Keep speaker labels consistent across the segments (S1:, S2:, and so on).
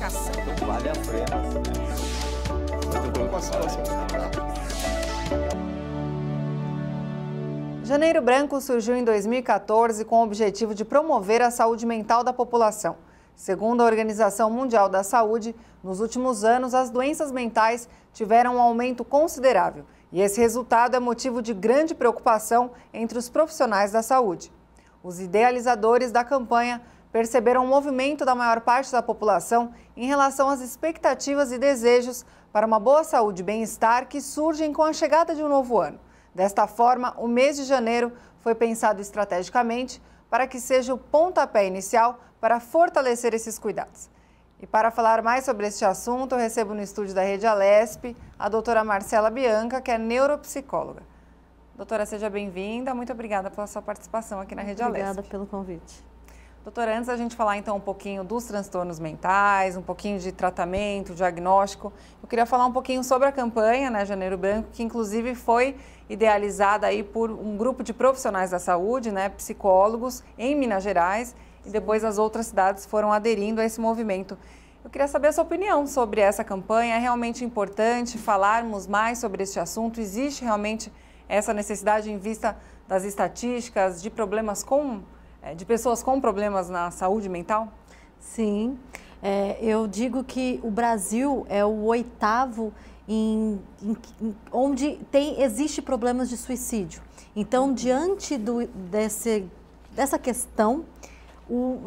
S1: medicação.
S2: Vale a pena. Muito bem com a situação.
S3: Janeiro Branco surgiu em 2014 com o objetivo de promover a saúde mental da população. Segundo a Organização Mundial da Saúde, nos últimos anos as doenças mentais tiveram um aumento considerável e esse resultado é motivo de grande preocupação entre os profissionais da saúde. Os idealizadores da campanha perceberam um movimento da maior parte da população em relação às expectativas e desejos para uma boa saúde e bem-estar que surgem com a chegada de um novo ano. Desta forma, o mês de janeiro foi pensado estrategicamente para que seja o pontapé inicial para fortalecer esses cuidados. E para falar mais sobre este assunto, eu recebo no estúdio da Rede Alesp a doutora Marcela Bianca, que é neuropsicóloga. Doutora, seja bem-vinda. Muito obrigada pela sua participação aqui na Rede Alesp.
S4: Obrigada pelo convite.
S3: Doutora, antes da gente falar então um pouquinho dos transtornos mentais, um pouquinho de tratamento, diagnóstico, eu queria falar um pouquinho sobre a campanha, né, Janeiro Branco, que inclusive foi idealizada aí por um grupo de profissionais da saúde, né, psicólogos, em Minas Gerais, e depois as outras cidades foram aderindo a esse movimento. Eu queria saber a sua opinião sobre essa campanha. É realmente importante falarmos mais sobre este assunto? Existe realmente essa necessidade em vista das estatísticas de problemas de pessoas com problemas na saúde mental?
S4: Sim, eu digo que o Brasil é o 8º onde existe problemas de suicídio. Então, diante dessa questão,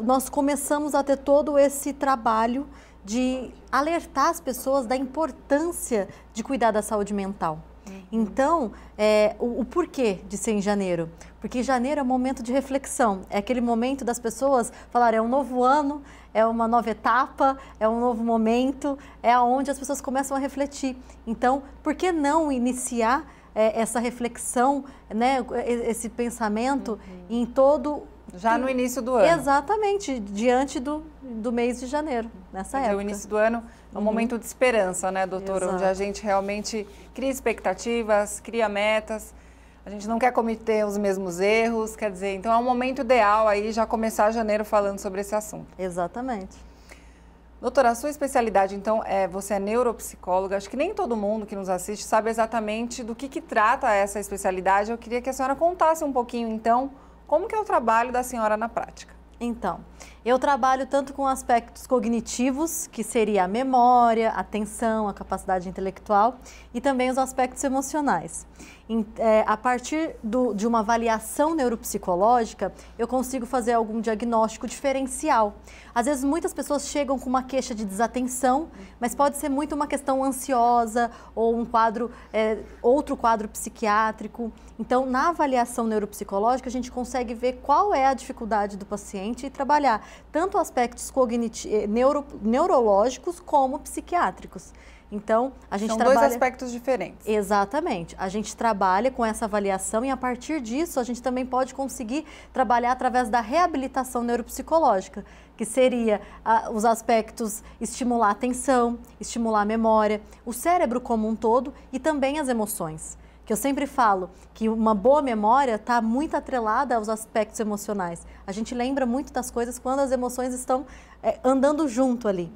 S4: nós começamos a ter todo esse trabalho de alertar as pessoas da importância de cuidar da saúde mental. Então, o porquê de ser em janeiro? Porque janeiro é um momento de reflexão, é aquele momento das pessoas falarem, é um novo ano, é uma nova etapa, é um novo momento, é onde as pessoas começam a refletir. Então, por que não iniciar essa reflexão, né, esse pensamento em todo...
S3: Já no início do ano.
S4: Exatamente, diante do mês de janeiro, nessa época.
S3: O início do ano é um momento de esperança, né, doutora?
S4: Exato.
S3: Onde a gente realmente cria expectativas, cria metas, a gente não quer cometer os mesmos erros, quer dizer, então é um momento ideal aí já começar janeiro falando sobre esse assunto.
S4: Exatamente.
S3: Doutora, a sua especialidade, então, você é neuropsicóloga. Acho que nem todo mundo que nos assiste sabe exatamente do que trata essa especialidade. Eu queria que a senhora contasse um pouquinho, então, como que é o trabalho da senhora na prática?
S4: Então, eu trabalho tanto com aspectos cognitivos, que seria a memória, a atenção, a capacidade intelectual, e também os aspectos emocionais. A partir de uma avaliação neuropsicológica, eu consigo fazer algum diagnóstico diferencial. Às vezes, muitas pessoas chegam com uma queixa de desatenção, mas pode ser muito uma questão ansiosa ou um outro quadro psiquiátrico. Então, na avaliação neuropsicológica, a gente consegue ver qual é a dificuldade do paciente e trabalhar tanto aspectos neurológicos como psiquiátricos. Então, a gente trabalha...
S3: São dois aspectos diferentes.
S4: Exatamente. A gente trabalha com essa avaliação e, a partir disso, a gente também pode conseguir trabalhar através da reabilitação neuropsicológica, que seria os aspectos estimular a atenção, estimular a memória, o cérebro como um todo e também as emoções. Que eu sempre falo que uma boa memória está muito atrelada aos aspectos emocionais. A gente lembra muito das coisas quando as emoções estão andando junto ali.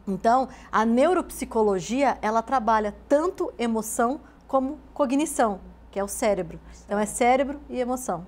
S4: Então, a neuropsicologia, ela trabalha tanto emoção como cognição, que é o cérebro. Então, é cérebro e emoção.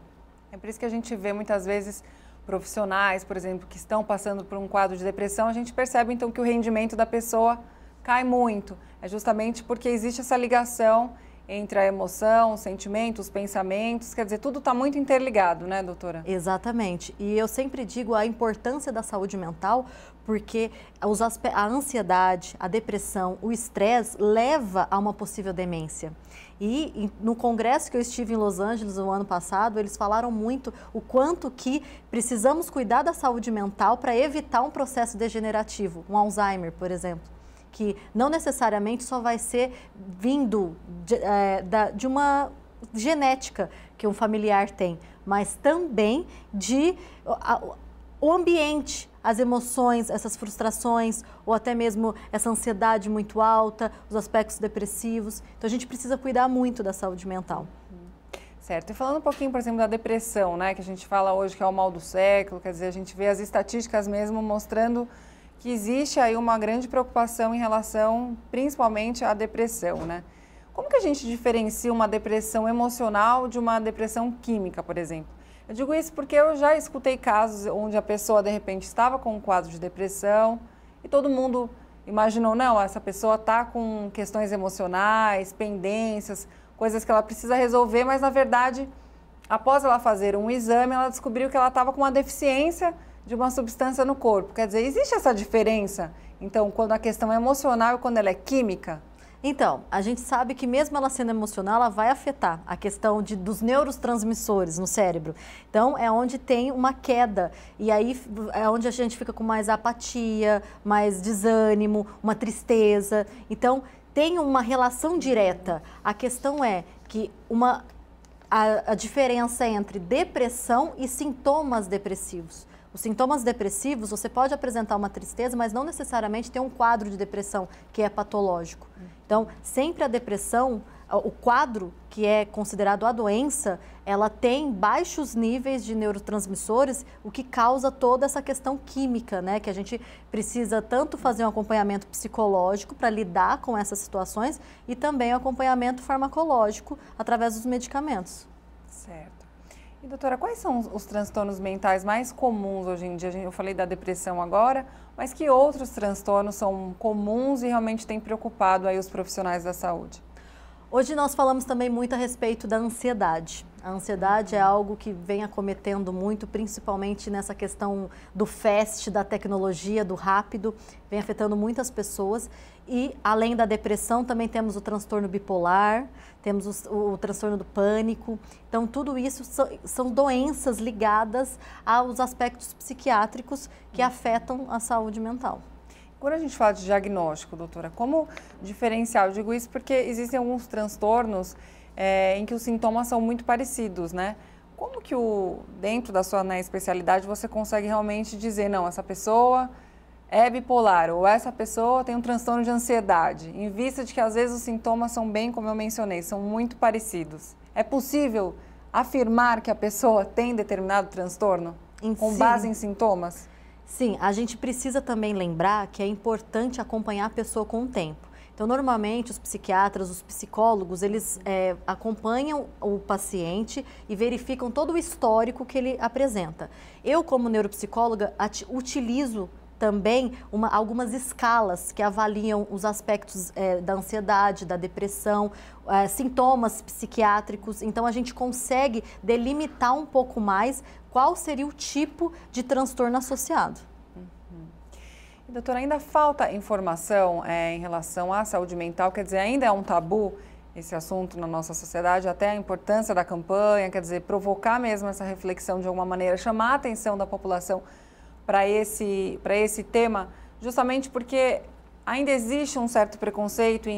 S3: É por isso que a gente vê muitas vezes profissionais, por exemplo, que estão passando por um quadro de depressão, a gente percebe então que o rendimento da pessoa cai muito. É justamente porque existe essa ligação entre a emoção, o sentimento, os pensamentos, quer dizer, tudo está muito interligado, né, doutora?
S4: Exatamente. E eu sempre digo a importância da saúde mental, porque a ansiedade, a depressão, o estresse leva a uma possível demência. E no congresso que eu estive em Los Angeles no ano passado, eles falaram muito o quanto que precisamos cuidar da saúde mental para evitar um processo degenerativo, um Alzheimer, por exemplo, que não necessariamente só vai ser vindo de uma genética que um familiar tem, mas também o ambiente, as emoções, essas frustrações ou até mesmo essa ansiedade muito alta, os aspectos depressivos. Então a gente precisa cuidar muito da saúde mental.
S3: Certo. E falando um pouquinho, por exemplo, da depressão, né, que a gente fala hoje que é o mal do século, quer dizer, a gente vê as estatísticas mesmo mostrando que existe aí uma grande preocupação em relação, principalmente, à depressão, né? Como que a gente diferencia uma depressão emocional de uma depressão química, por exemplo? Eu digo isso porque eu já escutei casos onde a pessoa, de repente, estava com um quadro de depressão e todo mundo imaginou, não, essa pessoa está com questões emocionais, pendências, coisas que ela precisa resolver, mas, na verdade, após ela fazer um exame, ela descobriu que ela estava com uma deficiência de uma substância no corpo. Quer dizer, existe essa diferença, então, quando a questão é emocional e quando ela é química?
S4: Então, a gente sabe que mesmo ela sendo emocional, ela vai afetar a questão dos neurotransmissores no cérebro. Então, é onde tem uma queda e aí é onde a gente fica com mais apatia, mais desânimo, uma tristeza. Então, tem uma relação direta. A questão é que a diferença entre depressão e sintomas depressivos. Os sintomas depressivos, você pode apresentar uma tristeza, mas não necessariamente ter um quadro de depressão que é patológico. Então, sempre a depressão, o quadro que é considerado a doença, ela tem baixos níveis de neurotransmissores, o que causa toda essa questão química, né? Que a gente precisa tanto fazer um acompanhamento psicológico para lidar com essas situações e também um acompanhamento farmacológico através dos medicamentos.
S3: Certo. E, doutora, quais são os transtornos mentais mais comuns hoje em dia? Eu falei da depressão agora, mas que outros transtornos são comuns e realmente têm preocupado aí os profissionais da saúde?
S4: Hoje nós falamos também muito a respeito da ansiedade. A ansiedade é algo que vem acometendo muito, principalmente nessa questão do fast, da tecnologia, do rápido, vem afetando muitas pessoas. E, além da depressão, também temos o transtorno bipolar, temos o transtorno do pânico. Então, tudo isso são doenças ligadas aos aspectos psiquiátricos que afetam a saúde mental.
S3: Quando a gente fala de diagnóstico, doutora, como diferenciar? Eu digo isso porque existem alguns transtornos em que os sintomas são muito parecidos, né? Como que dentro da sua especialidade você consegue realmente dizer, não, essa pessoa é bipolar ou essa pessoa tem um transtorno de ansiedade, em vista de que às vezes os sintomas são bem, como eu mencionei, são muito parecidos. É possível afirmar que a pessoa tem determinado transtorno com base em sintomas?
S4: Sim, a gente precisa também lembrar que é importante acompanhar a pessoa com o tempo. Então, normalmente, os psiquiatras, os psicólogos, eles acompanham o paciente e verificam todo o histórico que ele apresenta. Eu, como neuropsicóloga, utilizo também algumas escalas que avaliam os aspectos da ansiedade, da depressão, sintomas psiquiátricos. Então, a gente consegue delimitar um pouco mais qual seria o tipo de transtorno associado.
S3: E, doutora, ainda falta informação em relação à saúde mental, quer dizer, ainda é um tabu esse assunto na nossa sociedade, até a importância da campanha, quer dizer, provocar mesmo essa reflexão de alguma maneira, chamar a atenção da população para esse tema, justamente porque ainda existe um certo preconceito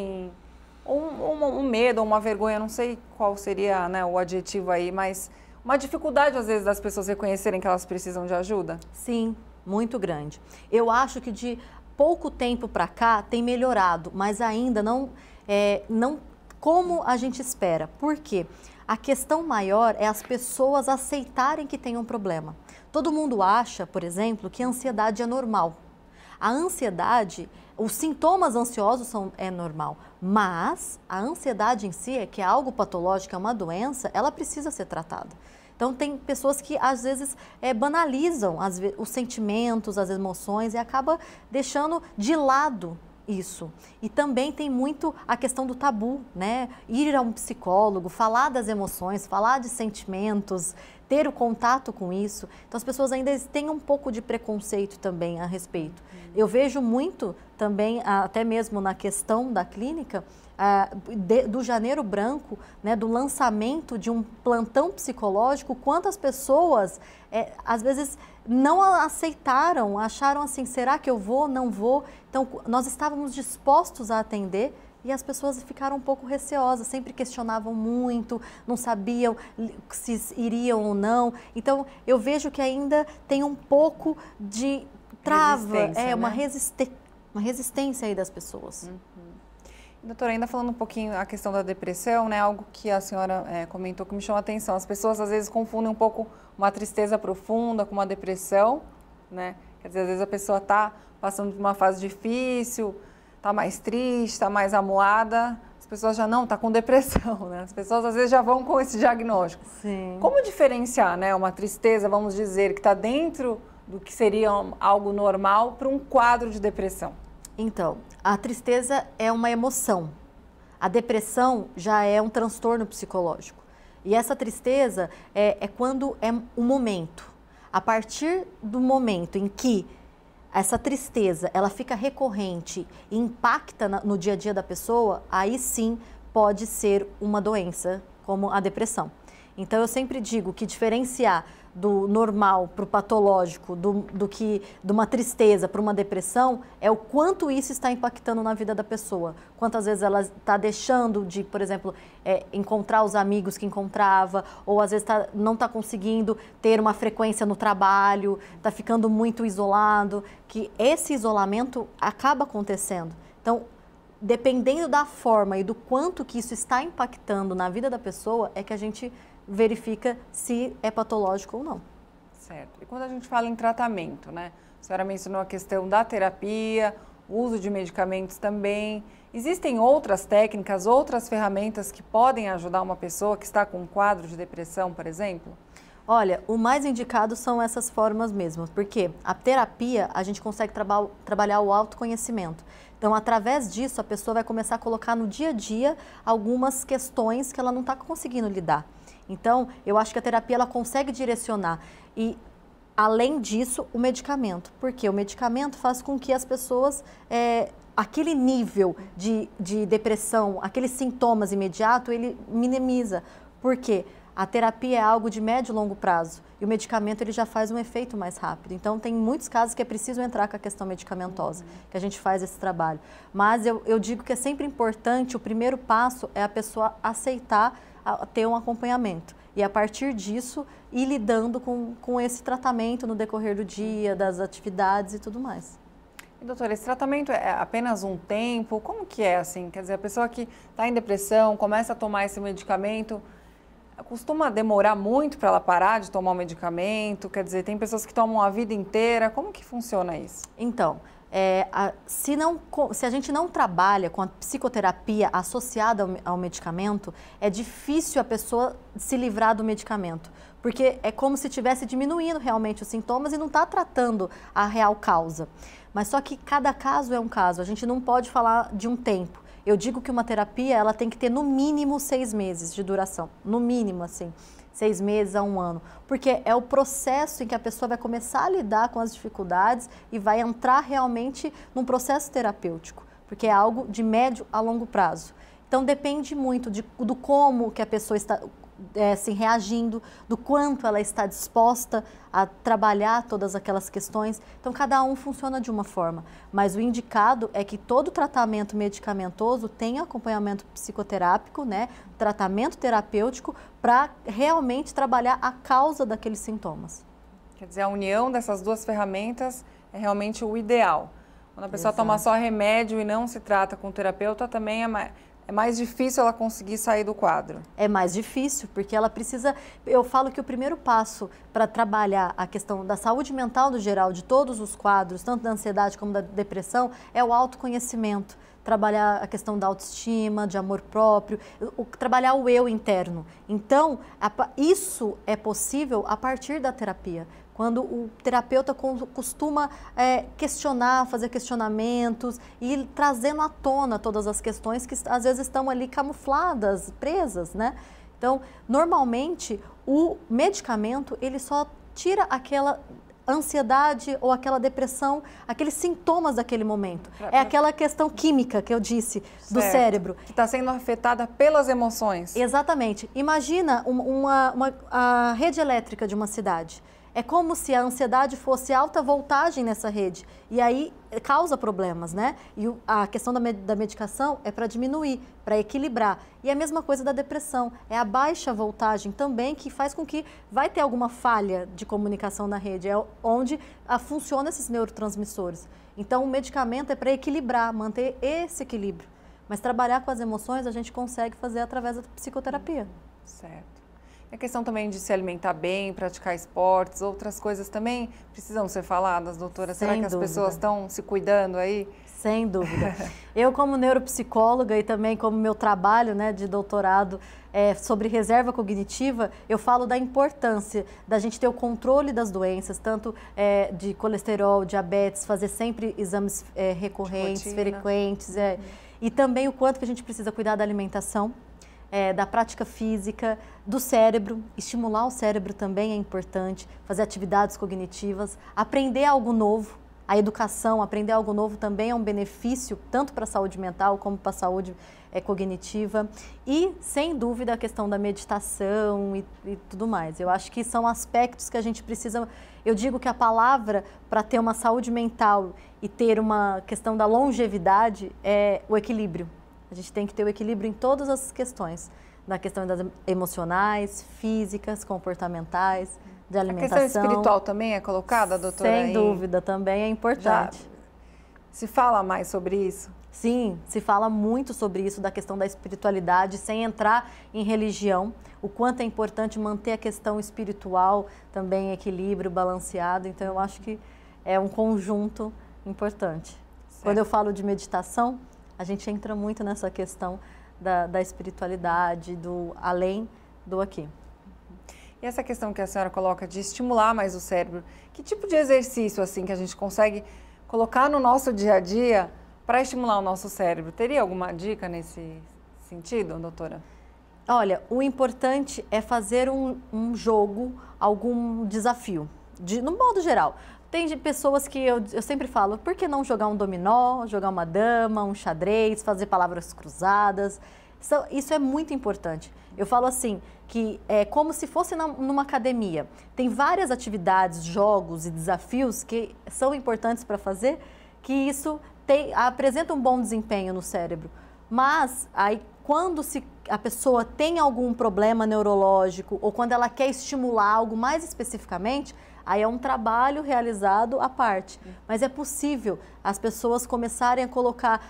S3: um medo ou uma vergonha, não sei qual seria, né, o adjetivo aí, mas uma dificuldade às vezes das pessoas reconhecerem que elas precisam de ajuda?
S4: Sim, muito grande. Eu acho que de pouco tempo para cá tem melhorado, mas ainda não como a gente espera. Por quê? A questão maior é as pessoas aceitarem que tem um problema. Todo mundo acha, por exemplo, que a ansiedade é normal. A ansiedade, os sintomas ansiosos é normal, mas a ansiedade em si, que é algo patológico, é uma doença, ela precisa ser tratada. Então, tem pessoas que, às vezes, banalizam os sentimentos, as emoções e acaba deixando de lado isso. E também tem muito a questão do tabu, né? Ir a um psicólogo, falar das emoções, falar de sentimentos, ter o contato com isso. Então, as pessoas ainda têm um pouco de preconceito também a respeito. Eu vejo muito também, até mesmo na questão da clínica, do Janeiro Branco, né, do lançamento de um plantão psicológico, quantas pessoas, às vezes, não aceitaram, acharam assim, será que eu vou, não vou? Então, nós estávamos dispostos a atender e as pessoas ficaram um pouco receosas, sempre questionavam muito, não sabiam se iriam ou não. Então, eu vejo que ainda tem um pouco de trava, uma resistência aí das pessoas.
S3: Doutora, ainda falando um pouquinho a questão da depressão, né, algo que a senhora comentou que me chamou a atenção, as pessoas às vezes confundem um pouco uma tristeza profunda com uma depressão, né, Quer dizer, às vezes a pessoa está passando por uma fase difícil, está mais triste, está mais amuada, as pessoas já não, está com depressão, né? As pessoas às vezes já vão com esse diagnóstico.
S4: Sim.
S3: Como diferenciar, né, uma tristeza, vamos dizer, que está dentro do que seria algo normal para um quadro de depressão?
S4: Então, a tristeza é uma emoção. A depressão já é um transtorno psicológico. E essa tristeza é quando é um momento. A partir do momento em que essa tristeza ela fica recorrente e impacta no dia a dia da pessoa, aí sim pode ser uma doença, como a depressão. Então eu sempre digo que diferenciar do normal para o patológico, de uma tristeza para uma depressão, é o quanto isso está impactando na vida da pessoa. Quantas vezes ela está deixando de, por exemplo, encontrar os amigos que encontrava, ou às vezes não está conseguindo ter uma frequência no trabalho, está ficando muito isolado, que esse isolamento acaba acontecendo. Então, dependendo da forma e do quanto que isso está impactando na vida da pessoa, é que a gente verifica se é patológico ou não.
S3: Certo. E quando a gente fala em tratamento, né? A senhora mencionou a questão da terapia, o uso de medicamentos também. Existem outras técnicas, outras ferramentas que podem ajudar uma pessoa que está com um quadro de depressão, por exemplo?
S4: Olha, o mais indicado são essas formas mesmo, porque a terapia a gente consegue trabalhar o autoconhecimento. Então, através disso, a pessoa vai começar a colocar no dia a dia algumas questões que ela não está conseguindo lidar. Então, eu acho que a terapia ela consegue direcionar e, além disso, o medicamento. Porque o medicamento faz com que as pessoas, aquele nível de depressão, aqueles sintomas imediatos, ele minimiza. Por quê? A terapia é algo de médio e longo prazo e o medicamento ele já faz um efeito mais rápido. Então, tem muitos casos que é preciso entrar com a questão medicamentosa, que a gente faz esse trabalho. Mas eu digo que é sempre importante, o primeiro passo é a pessoa aceitar ter um acompanhamento. E a partir disso, ir lidando com esse tratamento no decorrer do dia, das atividades e tudo mais.
S3: E, doutora, esse tratamento é apenas um tempo? Como que é assim? Quer dizer, a pessoa que está em depressão, começa a tomar esse medicamento, costuma demorar muito para ela parar de tomar o medicamento? Quer dizer, tem pessoas que tomam a vida inteira. Como que funciona isso?
S4: Então, se a gente não trabalha com a psicoterapia associada ao medicamento, é difícil a pessoa se livrar do medicamento, porque é como se estivesse diminuindo realmente os sintomas e não está tratando a real causa. Mas só que cada caso é um caso, a gente não pode falar de um tempo. Eu digo que uma terapia ela tem que ter no mínimo 6 meses de duração, no mínimo assim. 6 meses a 1 ano, porque é o processo em que a pessoa vai começar a lidar com as dificuldades e vai entrar realmente num processo terapêutico, porque é algo de médio a longo prazo. Então depende muito do como que a pessoa está assim, reagindo, do quanto ela está disposta a trabalhar todas aquelas questões. Então cada um funciona de uma forma, mas o indicado é que todo tratamento medicamentoso tenha acompanhamento psicoterápico, né, tratamento terapêutico para realmente trabalhar a causa daqueles sintomas.
S3: Quer dizer, a união dessas duas ferramentas é realmente o ideal. Quando a pessoa toma só remédio e não se trata com o terapeuta, também é mais difícil ela conseguir sair do quadro.
S4: É mais difícil, porque ela precisa... Eu falo que o primeiro passo para trabalhar a questão da saúde mental no geral, de todos os quadros, tanto da ansiedade como da depressão, é o autoconhecimento. Trabalhar a questão da autoestima, de amor próprio, trabalhar o eu interno. Então, isso é possível a partir da terapia. Quando o terapeuta costuma questionar, fazer questionamentos e ir trazendo à tona todas as questões que às vezes estão ali camufladas, presas, né? Então, normalmente, o medicamento, ele só tira aquela ansiedade ou aquela depressão, aqueles sintomas daquele momento. É aquela questão química que eu disse do cérebro.
S3: Que está sendo afetada pelas emoções.
S4: Exatamente. Imagina a rede elétrica de uma cidade. É como se a ansiedade fosse alta voltagem nessa rede e aí causa problemas, né? E a questão da medicação é para diminuir, para equilibrar. E a mesma coisa da depressão, é a baixa voltagem também que faz com que vai ter alguma falha de comunicação na rede, é onde funcionam esses neurotransmissores. Então o medicamento é para equilibrar, manter esse equilíbrio. Mas trabalhar com as emoções a gente consegue fazer através da psicoterapia.
S3: Certo. A questão também de se alimentar bem, praticar esportes, outras coisas também precisam ser faladas, doutora? Será que as pessoas estão se cuidando aí?
S4: Sem dúvida. Eu, como neuropsicóloga e também como meu trabalho, né, de doutorado sobre reserva cognitiva, eu falo da importância da gente ter o controle das doenças, tanto de colesterol, diabetes, fazer sempre exames recorrentes, frequentes, e também o quanto que a gente precisa cuidar da alimentação, da prática física, do cérebro. Estimular o cérebro também é importante, fazer atividades cognitivas, aprender algo novo. A educação, aprender algo novo também é um benefício, tanto para a saúde mental como para a saúde cognitiva. E, sem dúvida, a questão da meditação e tudo mais. Eu acho que são aspectos que a gente precisa... Eu digo que a palavra para ter uma saúde mental e ter uma questão da longevidade é o equilíbrio. A gente tem que ter o equilíbrio em todas as questões. Na questão das emocionais, físicas, comportamentais, de alimentação.
S3: A questão espiritual também é colocada, doutora?
S4: Sem dúvida, também é importante.
S3: Se fala mais sobre isso?
S4: Sim, se fala muito sobre isso, da questão da espiritualidade, sem entrar em religião. O quanto é importante manter a questão espiritual também em equilíbrio, balanceado. Então, eu acho que é um conjunto importante. Certo. Quando eu falo de meditação, a gente entra muito nessa questão da espiritualidade, do além do aqui.
S3: E essa questão que a senhora coloca de estimular mais o cérebro, que tipo de exercício assim que a gente consegue colocar no nosso dia a dia para estimular o nosso cérebro? Teria alguma dica nesse sentido, doutora?
S4: Olha, o importante é fazer um jogo, algum desafio, no modo geral. Tem pessoas que eu sempre falo, por que não jogar um dominó, jogar uma dama, um xadrez, fazer palavras cruzadas? Isso é muito importante. Eu falo assim, que é como se fosse numa academia. Tem várias atividades, jogos e desafios que são importantes para fazer, que isso apresenta um bom desempenho no cérebro. Mas aí, quando a pessoa tem algum problema neurológico ou quando ela quer estimular algo mais especificamente, aí é um trabalho realizado à parte. Mas é possível as pessoas começarem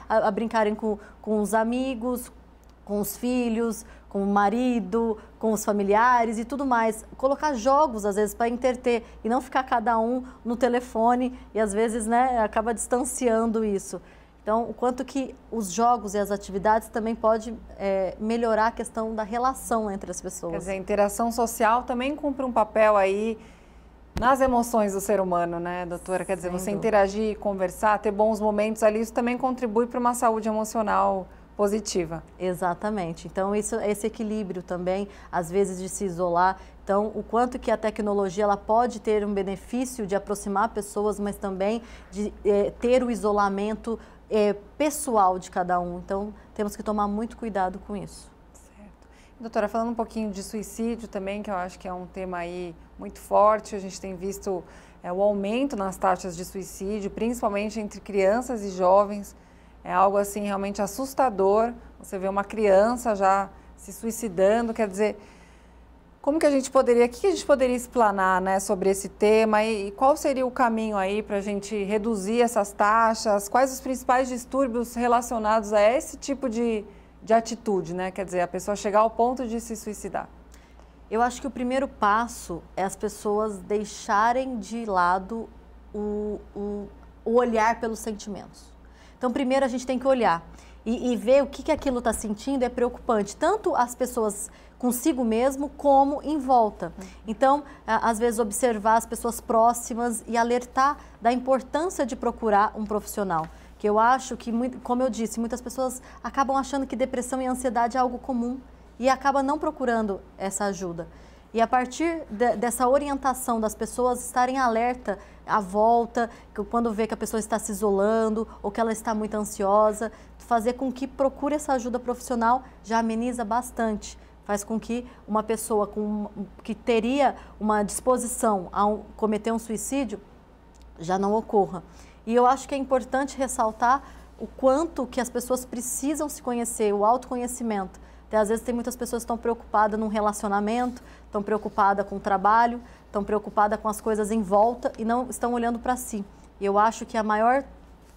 S4: a brincarem com os amigos, com os filhos, com o marido, com os familiares e tudo mais. Colocar jogos, às vezes, para entreter e não ficar cada um no telefone e, às vezes, né, acaba distanciando isso. Então, o quanto que os jogos e as atividades também pode melhorar a questão da relação entre as pessoas.
S3: Quer dizer, a interação social também cumpre um papel aí nas emoções do ser humano, né, doutora? Quer dizer, você interagir, conversar, ter bons momentos ali, isso também contribui para uma saúde emocional positiva.
S4: Exatamente. Então, esse equilíbrio também, às vezes, de se isolar. Então, o quanto que a tecnologia ela pode ter um benefício de aproximar pessoas, mas também de ter o isolamento pessoal de cada um. Então, temos que tomar muito cuidado com isso.
S3: Certo. Doutora, falando um pouquinho de suicídio também, que eu acho que é um tema aí muito forte, a gente tem visto o aumento nas taxas de suicídio, principalmente entre crianças e jovens. É algo assim realmente assustador, você vê uma criança já se suicidando, quer dizer, o que a gente poderia explanar, né, sobre esse tema e qual seria o caminho aí para a gente reduzir essas taxas, quais os principais distúrbios relacionados a esse tipo de atitude, né, quer dizer, a pessoa chegar ao ponto de se suicidar?
S4: Eu acho que o primeiro passo é as pessoas deixarem de lado o olhar pelos sentimentos. Então, primeiro a gente tem que olhar e ver o que aquilo está sentindo é preocupante, tanto as pessoas consigo mesmo como em volta. Então, às vezes observar as pessoas próximas e alertar da importância de procurar um profissional. Que eu acho que, como eu disse, muitas pessoas acabam achando que depressão e ansiedade é algo comum e acabam não procurando essa ajuda. E a partir dessa orientação das pessoas estarem alerta à volta, quando vê que a pessoa está se isolando ou que ela está muito ansiosa, fazer com que procure essa ajuda profissional já ameniza bastante. Faz com que uma pessoa que teria uma disposição a cometer um suicídio já não ocorra. E eu acho que é importante ressaltar o quanto que as pessoas precisam se conhecer, o autoconhecimento. Até às vezes tem muitas pessoas que estão preocupadas num relacionamento, estão preocupadas com o trabalho, estão preocupadas com as coisas em volta e não estão olhando para si. E eu acho que a maior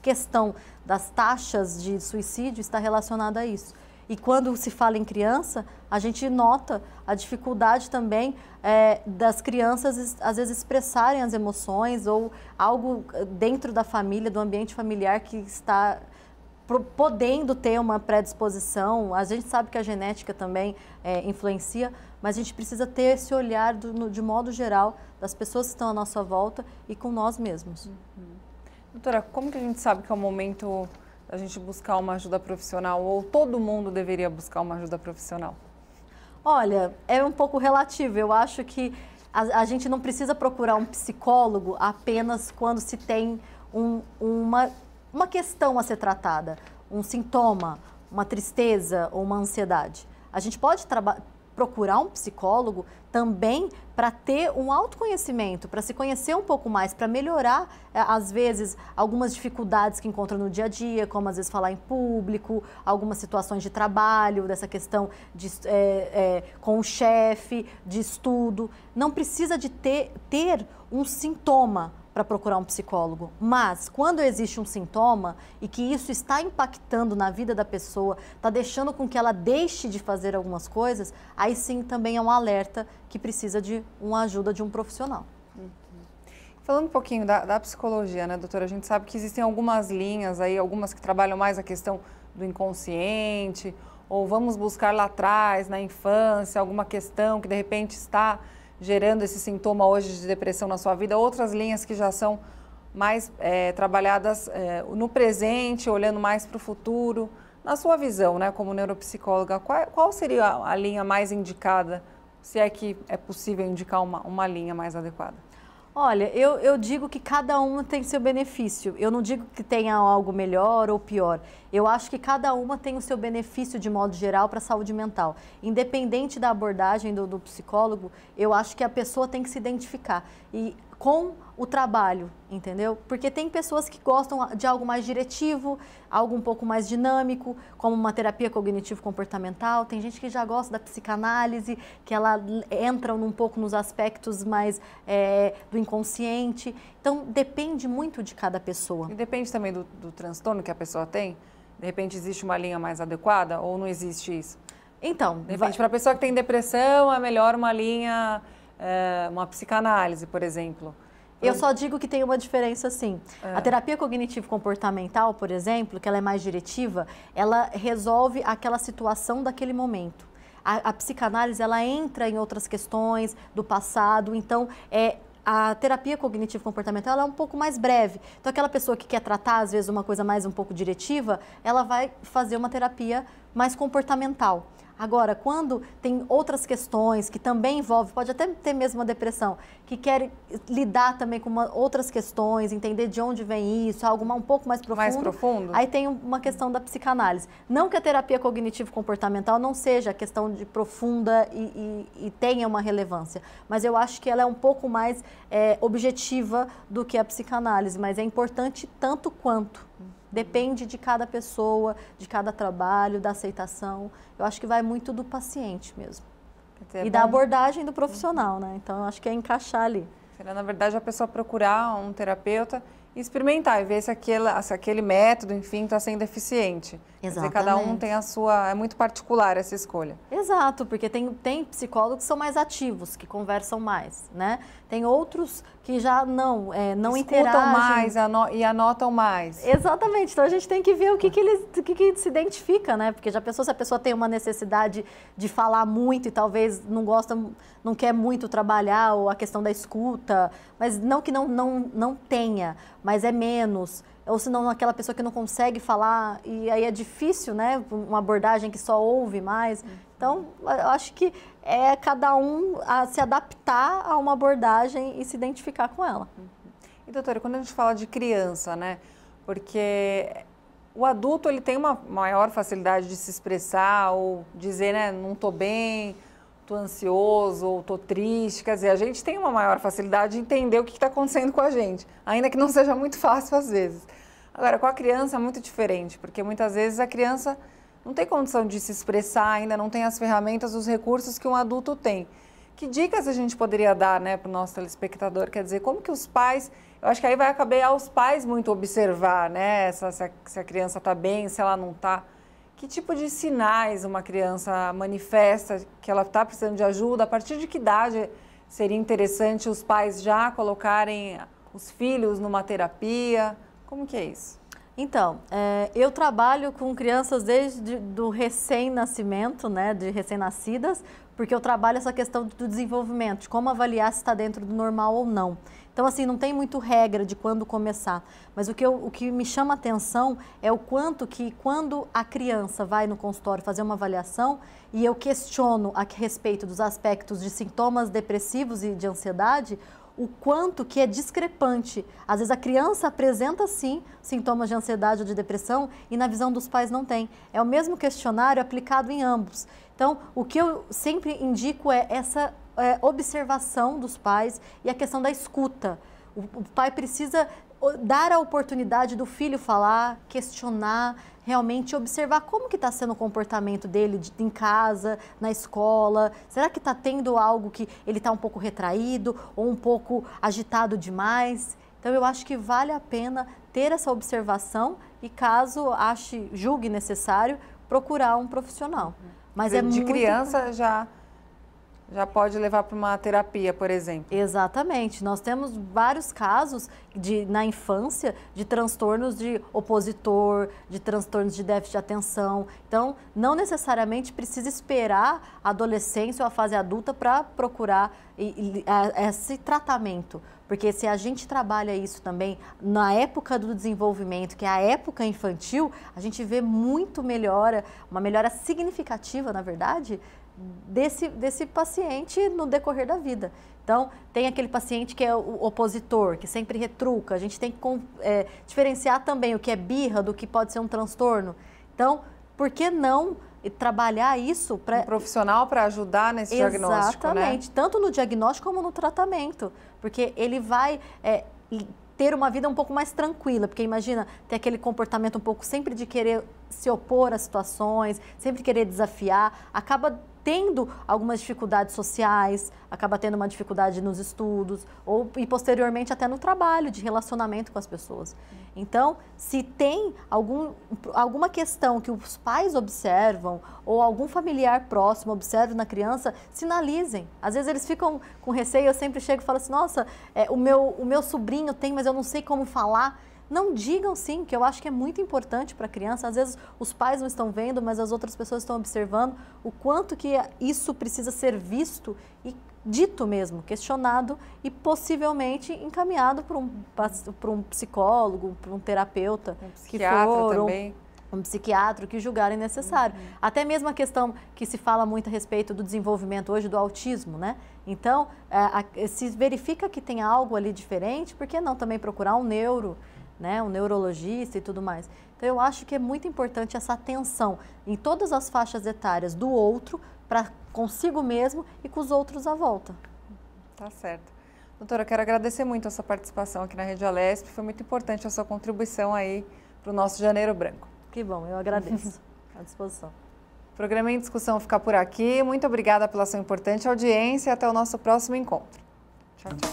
S4: questão das taxas de suicídio está relacionada a isso. E quando se fala em criança, a gente nota a dificuldade também das crianças, às vezes, expressarem as emoções ou algo dentro da família, do ambiente familiar que está podendo ter uma predisposição. A gente sabe que a genética também influencia, mas a gente precisa ter esse olhar de modo geral das pessoas que estão à nossa volta e com nós mesmos.
S3: Doutora, como que a gente sabe que é o momento da gente buscar uma ajuda profissional ou todo mundo deveria buscar uma ajuda profissional?
S4: Olha, é um pouco relativo. Eu acho que a gente não precisa procurar um psicólogo apenas quando se tem uma questão a ser tratada, um sintoma, uma tristeza ou uma ansiedade. A gente pode procurar um psicólogo também para ter um autoconhecimento, para se conhecer um pouco mais, para melhorar, às vezes, algumas dificuldades que encontra no dia a dia, como às vezes falar em público, algumas situações de trabalho, dessa questão com o chefe, de estudo. Não precisa de ter um sintoma para procurar um psicólogo, mas quando existe um sintoma e que isso está impactando na vida da pessoa, está deixando com que ela deixe de fazer algumas coisas, aí sim também é um alerta que precisa de uma ajuda de um profissional.
S3: Falando um pouquinho da psicologia, né, doutora? A gente sabe que existem algumas linhas aí, algumas que trabalham mais a questão do inconsciente, ou vamos buscar lá atrás, na infância, alguma questão que de repente está gerando esse sintoma hoje de depressão na sua vida, outras linhas que já são mais trabalhadas no presente, olhando mais para o futuro. Na sua visão, né, como neuropsicóloga, qual seria a linha mais indicada, se é que é possível indicar uma linha mais adequada?
S4: Olha, eu digo que cada uma tem seu benefício. Eu não digo que tenha algo melhor ou pior. Eu acho que cada uma tem o seu benefício de modo geral para a saúde mental. Independente da abordagem do psicólogo, eu acho que a pessoa tem que se identificar com o trabalho, entendeu? Porque tem pessoas que gostam de algo mais diretivo, algo um pouco mais dinâmico, como uma terapia cognitivo-comportamental. Tem gente que já gosta da psicanálise, que ela entra um pouco nos aspectos mais do inconsciente. Então, depende muito de cada pessoa.
S3: E depende também do transtorno que a pessoa tem? De repente, existe uma linha mais adequada ou não existe isso?
S4: Então,
S3: de repente, para a pessoa que tem depressão, é melhor uma linha, uma psicanálise, por exemplo.
S4: Eu só digo que tem uma diferença sim. A terapia cognitivo-comportamental, por exemplo, que ela é mais diretiva, ela resolve aquela situação daquele momento. A psicanálise, ela entra em outras questões do passado, então a terapia cognitivo-comportamental ela é um pouco mais breve. Então, aquela pessoa que quer tratar, às vezes, uma coisa mais um pouco diretiva, ela vai fazer uma terapia mais comportamental. Agora, quando tem outras questões que também envolvem, pode até ter mesmo uma depressão, que quer lidar também com outras questões, entender de onde vem isso, algo um pouco mais profundo.
S3: Mais profundo?
S4: Aí tem uma questão da psicanálise. Não que a terapia cognitivo-comportamental não seja a questão de profunda e tenha uma relevância, mas eu acho que ela é um pouco mais objetiva do que a psicanálise, mas é importante tanto quanto. Depende de cada pessoa, de cada trabalho, da aceitação. Eu acho que vai muito do paciente mesmo. E da abordagem do profissional, né? Então, eu acho que é encaixar ali.
S3: Seria, na verdade, a pessoa procurar um terapeuta e experimentar e ver se aquele método, enfim, está sendo eficiente.
S4: Exatamente.
S3: Quer dizer, cada um tem a sua... É muito particular essa escolha.
S4: Exato, porque tem psicólogos que são mais ativos, que conversam mais, né? Tem outros que já não interagem.
S3: Escutam mais e anotam mais.
S4: Exatamente, então a gente tem que ver o que se identifica, né? Porque já pensou se a pessoa tem uma necessidade de falar muito e talvez não quer muito trabalhar, ou a questão da escuta, mas não que não tenha, mas é menos. Ou senão aquela pessoa que não consegue falar, e aí é difícil, né? Uma abordagem que só ouve mais. Então, eu acho que é cada um a se adaptar a uma abordagem e se identificar com ela.
S3: E, doutora, quando a gente fala de criança, né? Porque o adulto, ele tem uma maior facilidade de se expressar ou dizer, né? Não estou bem, estou ansioso ou estou triste. Quer dizer, a gente tem uma maior facilidade de entender o que está acontecendo com a gente, ainda que não seja muito fácil às vezes. Agora, com a criança é muito diferente, porque muitas vezes a criança não tem condição de se expressar, ainda não tem as ferramentas, os recursos que um adulto tem. Que dicas a gente poderia dar, né, para o nosso telespectador? Quer dizer, como que os pais... Eu acho que aí vai caber aos pais muito observar, né, se a criança está bem, se ela não está. Que tipo de sinais uma criança manifesta que ela está precisando de ajuda? A partir de que idade seria interessante os pais já colocarem os filhos numa terapia? Como que é isso?
S4: Então, eu trabalho com crianças desde do recém-nascimento, né, de recém-nascidas, porque eu trabalho essa questão do desenvolvimento, de como avaliar se está dentro do normal ou não. Então, assim, não tem muito regra de quando começar, mas o que me chama a atenção é o quanto que quando a criança vai no consultório fazer uma avaliação e eu questiono a respeito dos aspectos de sintomas depressivos e de ansiedade, o quanto que é discrepante. Às vezes a criança apresenta sim sintomas de ansiedade ou de depressão e na visão dos pais não tem. É o mesmo questionário aplicado em ambos. Então, o que eu sempre indico é essa observação dos pais e a questão da escuta. O pai precisa dar a oportunidade do filho falar, questionar, realmente observar como que está sendo o comportamento dele em casa, na escola. Será que está tendo algo que ele está um pouco retraído ou um pouco agitado demais? Então, eu acho que vale a pena ter essa observação e, caso julgue necessário, procurar um profissional. Mas é
S3: de
S4: muito...
S3: criança já pode levar para uma terapia, por exemplo.
S4: Exatamente. Nós temos vários casos na infância de transtornos de opositor, de transtornos de déficit de atenção. Então, não necessariamente precisa esperar a adolescência ou a fase adulta para procurar esse tratamento. Porque se a gente trabalha isso também na época do desenvolvimento, que é a época infantil, a gente vê muito uma melhora significativa, na verdade, desse paciente no decorrer da vida. Então, tem aquele paciente que é o opositor, que sempre retruca. A gente tem que diferenciar também o que é birra do que pode ser um transtorno. Então, por que não trabalhar isso para...
S3: Um profissional para ajudar nesse diagnóstico, né?
S4: Exatamente, tanto no diagnóstico como no tratamento, porque ele vai... ter uma vida um pouco mais tranquila, porque imagina, ter aquele comportamento um pouco sempre de querer se opor às situações, sempre querer desafiar, acaba tendo algumas dificuldades sociais, acaba tendo uma dificuldade nos estudos e posteriormente até no trabalho, de relacionamento com as pessoas. Então, se tem alguma questão que os pais observam ou algum familiar próximo observa na criança, sinalizem. Às vezes eles ficam com receio, eu sempre chego e falo assim, nossa, o meu sobrinho tem, mas eu não sei como falar. Não digam sim, que eu acho que é muito importante para a criança. Às vezes os pais não estão vendo, mas as outras pessoas estão observando o quanto que isso precisa ser visto e dito mesmo, questionado e possivelmente encaminhado por um psicólogo, por um terapeuta,
S3: um psiquiatra também.
S4: Um psiquiatra que julgarem necessário. Até mesmo a questão que se fala muito a respeito do desenvolvimento hoje do autismo, né? Então, se verifica que tem algo ali diferente, por que não também procurar um neurologista e tudo mais. Então, eu acho que é muito importante essa atenção em todas as faixas etárias do outro, para consigo mesmo e com os outros à volta.
S3: Tá certo. Doutora, eu quero agradecer muito a sua participação aqui na Rede Alesp, foi muito importante a sua contribuição aí para o nosso Janeiro Branco.
S4: Que bom, eu agradeço. À disposição.
S3: O programa Em Discussão fica por aqui. Muito obrigada pela sua importante audiência e até o nosso próximo encontro. Tchau, tchau.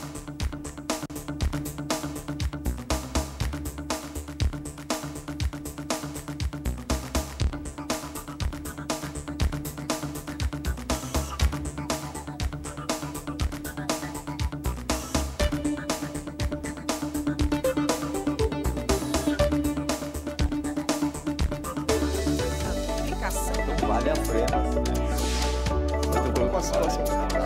S2: Vale a pena. Muito bom com a situação.